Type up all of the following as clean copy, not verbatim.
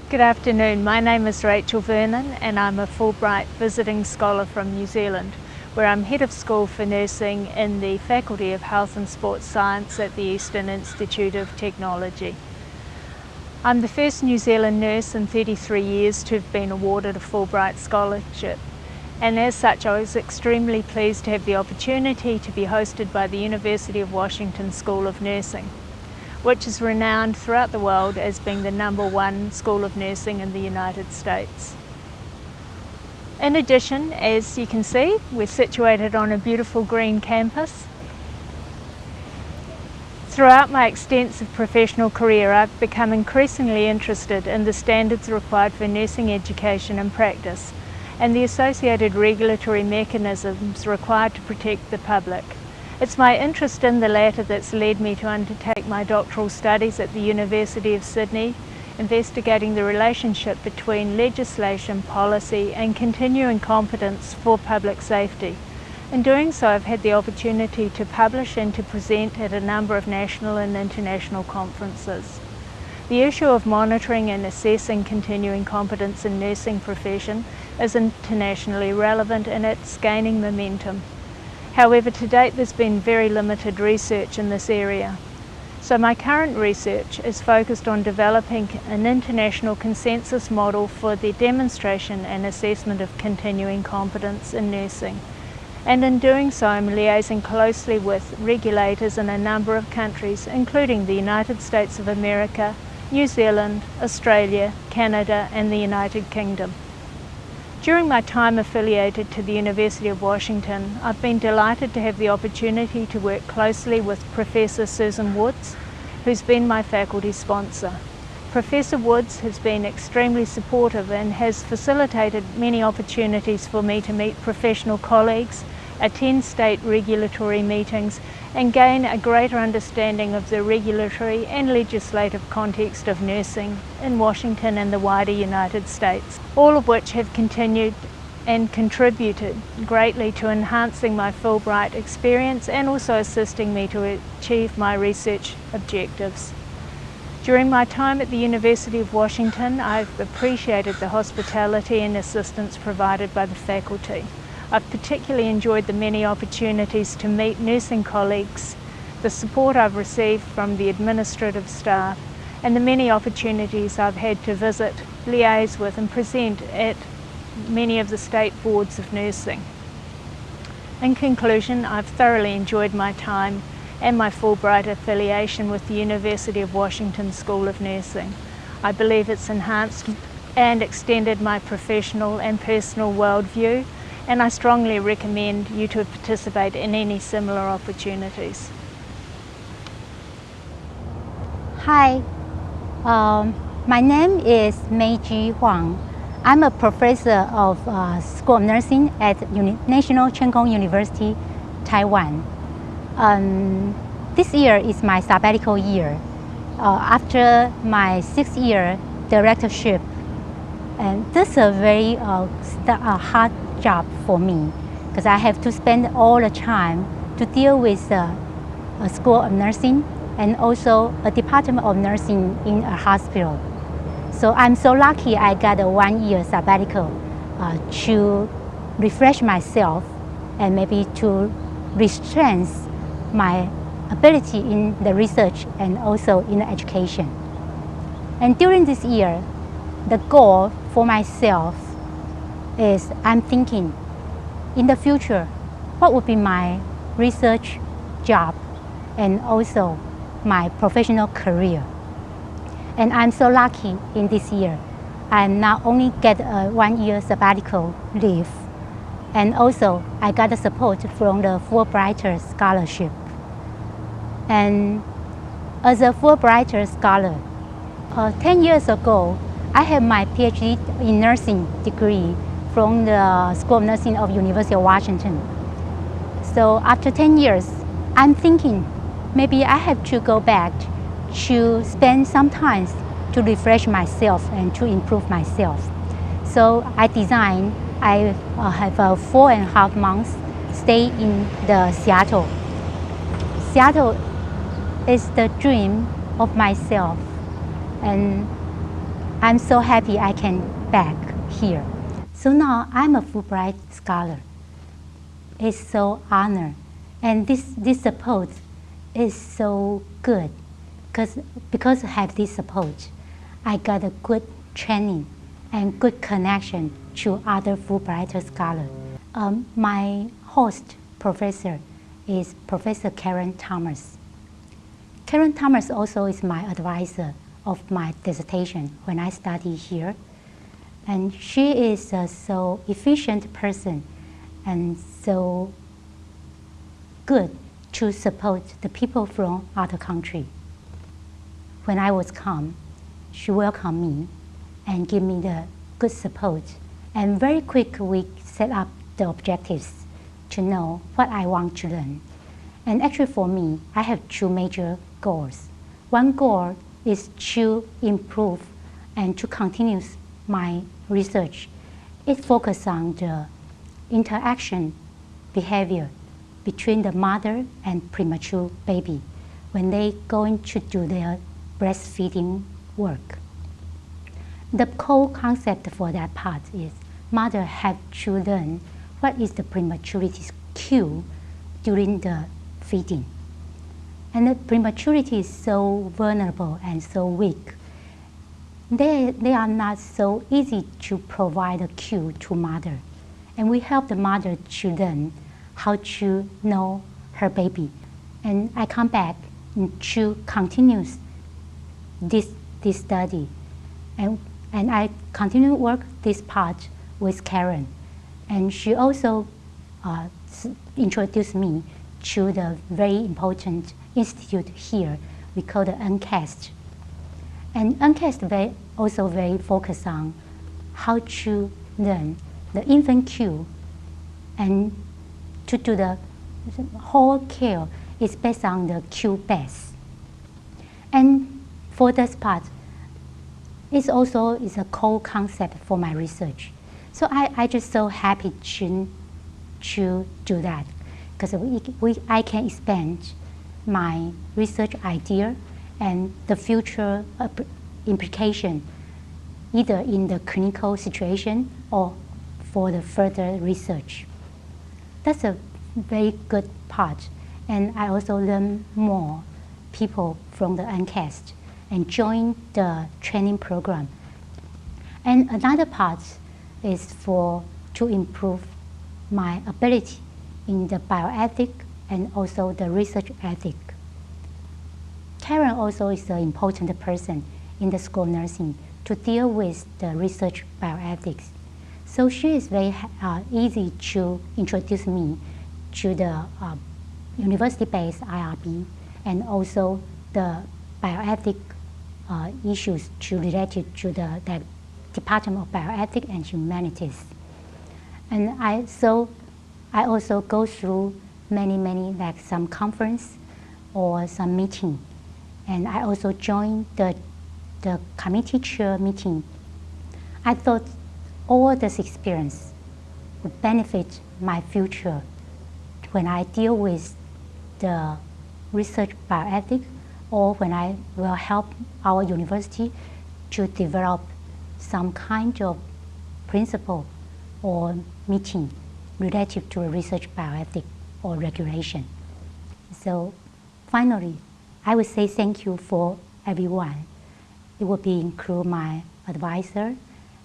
Good afternoon, my name is Rachel Vernon and I'm a Fulbright visiting scholar from New Zealand, where I'm Head of School for Nursing in the Faculty of Health and Sports Science at the Eastern Institute of Technology. I'm the first New Zealand nurse in 33 years to have been awarded a Fulbright scholarship, and as such I was extremely pleased to have the opportunity to be hosted by the University of Washington School of Nursing, which is renowned throughout the world as being the #1 school of nursing in the United States. In addition, as you can see, we're situated on a beautiful green campus. Throughout my extensive professional career, I've become increasingly interested in the standards required for nursing education and practice, and the associated regulatory mechanisms required to protect the public. It's my interest in the latter that's led me to undertake my doctoral studies at the University of Sydney, investigating the relationship between legislation, policy and continuing competence for public safety. In doing so, I've had the opportunity to publish and to present at a number of national and international conferences. The issue of monitoring and assessing continuing competence in nursing profession is internationally relevant and it's gaining momentum. However, to date there's been very limited research in this area. So my current research is focused on developing an international consensus model for the demonstration and assessment of continuing competence in nursing. And in doing so, I'm liaising closely with regulators in a number of countries, including the United States of America, New Zealand, Australia, Canada, and the United Kingdom. During my time affiliated to the University of Washington, I've been delighted to have the opportunity to work closely with Professor Susan Woods, who's been my faculty sponsor. Professor Woods has been extremely supportive and has facilitated many opportunities for me to meet professional colleagues, attend state regulatory meetings, and gain a greater understanding of the regulatory and legislative context of nursing in Washington and the wider United States, all of which have continued and contributed greatly to enhancing my Fulbright experience and also assisting me to achieve my research objectives. During my time at the University of Washington, I've appreciated the hospitality and assistance provided by the faculty. I've particularly enjoyed the many opportunities to meet nursing colleagues, the support I've received from the administrative staff, and the many opportunities I've had to visit, liaise with and present at many of the state boards of nursing. In conclusion, I've thoroughly enjoyed my time and my Fulbright affiliation with the University of Washington School of Nursing. I believe it's enhanced and extended my professional and personal worldview, and I strongly recommend you to participate in any similar opportunities. Hi, my name is Meiji Huang. I'm a professor of School of Nursing at National Cheng Kung University, Taiwan. This year is my sabbatical year after my 6-year directorship, and this is a very hard job for me because I have to spend all the time to deal with a School of Nursing and also a Department of Nursing in a hospital. So I'm so lucky I got a 1-year sabbatical to refresh myself and maybe to re-strengthen my ability in the research and also in the education. And during this year, the goal for myself is I'm thinking in the future, what would be my research job and also my professional career. And I'm so lucky in this year. I not only get a 1-year sabbatical leave, and also I got the support from the Fulbright scholarship. And as a Fulbright scholar, 10 years ago, I had my PhD in nursing degree from the School of Nursing of University of Washington. So after 10 years, I'm thinking maybe I have to go back to spend some time to refresh myself and to improve myself. So I have a 4.5 months stay in the Seattle. Seattle is the dream of myself, and I'm so happy I can back here. So now I'm a Fulbright scholar. It's so honored. And this support is so good because I have this support, I got a good training and good connection to other Fulbright scholars. My host professor is Professor Karen Thomas. Karen Thomas also is my advisor of my dissertation when I study here. And she is a so efficient person and so good to support the people from other countries. When I was come, she welcomed me and gave me the good support. And very quick we set up the objectives to know what I want to learn. And actually for me, I have two major goals. One goal is to improve and to continue my research. It focuses on the interaction behavior between the mother and premature baby when they going to do their breastfeeding work. The core concept for that part is mother have to learn what is the prematurity cue during the feeding. And the prematurity is so vulnerable and so weak. They are not so easy to provide a cue to mother. And we help the mother to learn how to know her baby. And I come back to continue this study. And I continue work this part with Karen. And she also introduced me to the very important institute here we call the NCAST. And NCAST also very focused on how to learn the infant cue, and to do the whole care is based on the cue base. And for this part, it also is a core concept for my research. So I just so happy to do that, because I can expand my research idea and the future implication, either in the clinical situation or for the further research. That's a very good part. And I also learn more people from the NCAST and join the training program. And another part is to improve my ability in the bioethic and also the research ethic. Karen also is an important person in the school of nursing to deal with the research bioethics. So she is very easy to introduce me to the university-based IRB and also the bioethic issues related to the Department of Bioethics and Humanities. And I also go through many like some conference or some meeting. And I also joined the committee chair meeting. I thought all this experience would benefit my future when I deal with the research bioethics, or when I will help our university to develop some kind of principle or meeting related to research bioethics or regulation. So finally, I would say thank you for everyone. It would be include my advisor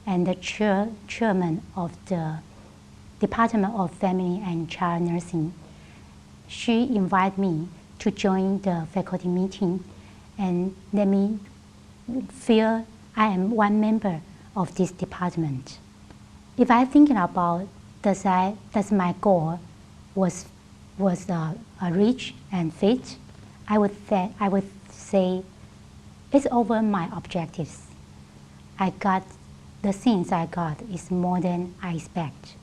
and the chairman of the Department of Family and Child Nursing. She invited me to join the faculty meeting and let me feel I am one member of this department. If I'm thinking about does my goal was reach and fit, I would say it's over my objectives. The things I got is more than I expect.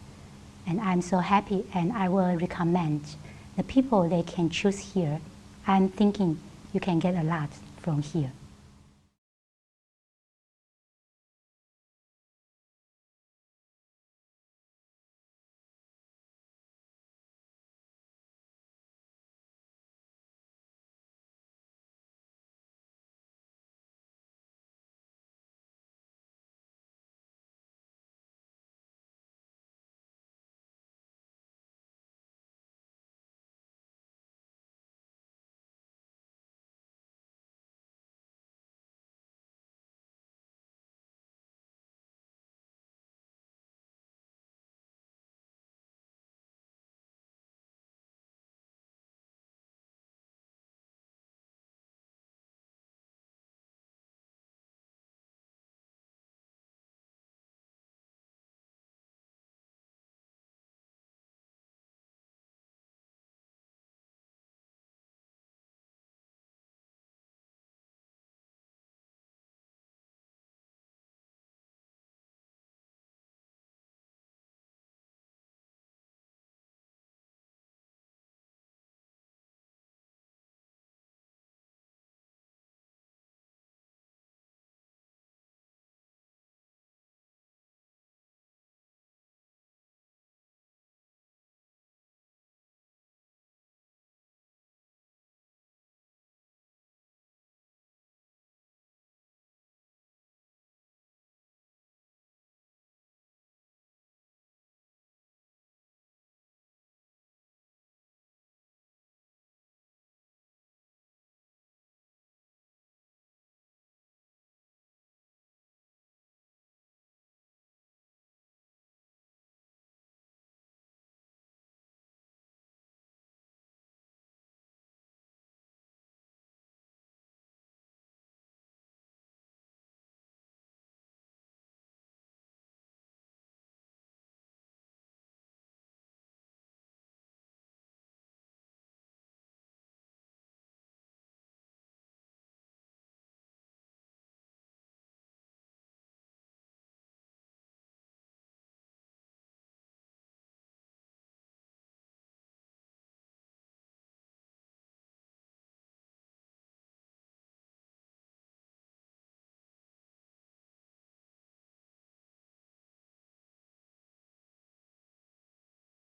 And I'm so happy, and I will recommend the people they can choose here. I'm thinking you can get a lot from here.